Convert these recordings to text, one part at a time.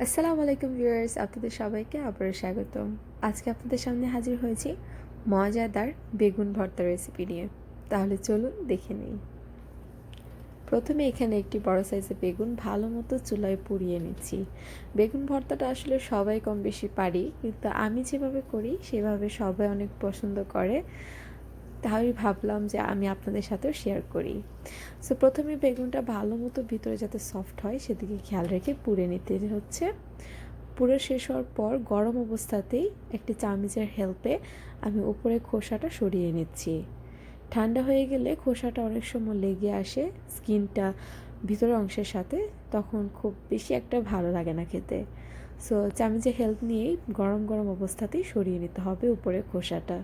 আসসালামু আলাইকুম ভিউয়ার্স, আপনাদের সবাইকে আবারও স্বাগতম। আজকে আপনাদের সামনে হাজির হয়েছি মজাদার বেগুন ভর্তা রেসিপি নিয়ে। তাহলে চলুন দেখে নিই। প্রথমে এখানে একটি বড় সাইজের বেগুন ভালো মতো চুলায় পুড়িয়ে নিচ্ছি। বেগুন ভর্তাটা আসলে সবাই কম বেশি পারি, কিন্তু আমি যেভাবে করি সেভাবে সবাই অনেক পছন্দ করে। তাই ভাবলাম যে আমি আপনাদের সাথেও শেয়ার করি। সো প্রথমে বেগুনটা ভালো মতো ভিতরে যাতে সফট হয় সেদিকে খেয়াল রেখে পুড়ে নিতে হচ্ছে। পুরো শেষ হওয়ার পর গরম অবস্থাতেই একটি চামচের হেল্পে আমি উপরে খোসাটা সরিয়ে নিচ্ছি। ঠান্ডা হয়ে গেলে খোসাটা অনেক সময় লেগে আসে স্কিনটা ভিতরের অংশের সাথে, তখন খুব বেশি একটা ভালো লাগে না খেতে। সো চামচের হেল্প নিয়েই গরম গরম অবস্থাতেই সরিয়ে নিতে হবে উপরে খোসাটা।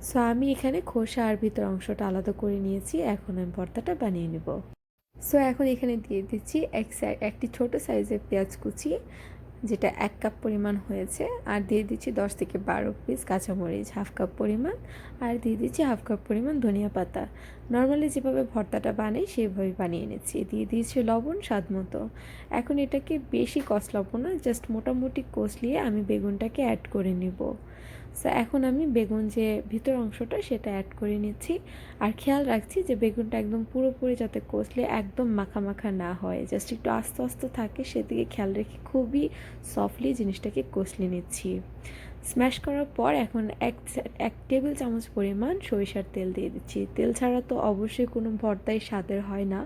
সো আমি এখানে খোসা আর ভিতর অংশটা আলাদা করে নিয়েছি। এখন আমি ভর্তাটা বানিয়ে নেব। সো এখন এখানে দিয়ে দিচ্ছি একটি ছোট সাইজের পেঁয়াজ কুচি, যেটা 1 কাপ পরিমাণ হয়েছে, আর দিয়ে দিচ্ছি 10 থেকে 12 পিস কাঁচামরিচ, হাফ কাপ পরিমাণ, আর দিয়ে দিচ্ছি হাফ কাপ পরিমাণ ধনিয়া পাতা। নর্মালি যেভাবে ভর্তাটা বানাই সেভাবে বানিয়ে নিচ্ছি। দিয়ে দিয়েছি লবণ স্বাদ মতো। এখন এটাকে বেশি কষলাবো না, জাস্ট মোটামুটি কষলিয়ে আমি বেগুনটাকে অ্যাড করে নেব। সো এখন আমি বেগুন যে ভিতর অংশটা সেটা অ্যাড করে নিচ্ছি, আর খেয়াল রাখছি যে বেগুনটা একদম পুরোপুরি যাতে কষলে একদম মাখা মাখা না হয়, জাস্ট একটু আস্তে আস্তে থাকে সেদিকে খেয়াল রেখে খুবই সফটলি জিনিসটাকে কষলে নিচ্ছি। স্ম্যাশ করার পর এখন এক টেবিল চামচ পরিমাণ সরিষার তেল দিয়ে দিচ্ছি। তেল ছাড়া তো অবশ্যই কোনো ভর্তাই স্বাদের হয় না,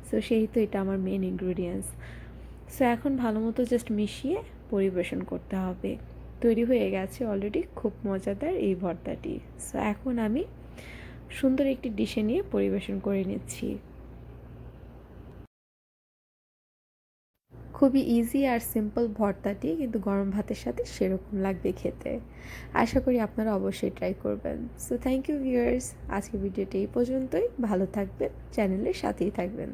সো সেহেতু এটা আমার মেন ইনগ্রিডিয়েন্টস। সো এখন ভালো মতো জাস্ট মিশিয়ে পরিবেশন করতে হবে। তৈরি হয়ে গেছে অলরেডি খুব মজাদার এই ভর্তাটি। সো এখন আমি সুন্দর একটি ডিশে নিয়ে পরিবেশন করে নিচ্ছি। খুবই ইজি আর সিম্পল ভর্তাটি, কিন্তু গরম ভাতের সাথে সেরকম লাগবে খেতে। আশা করি আপনারা অবশ্যই ট্রাই করবেন। সো থ্যাংক ইউ ভিউয়ার্স, আজকের ভিডিওটি এই পর্যন্তই। ভালো থাকবেন, চ্যানেলের সাথেই থাকবেন।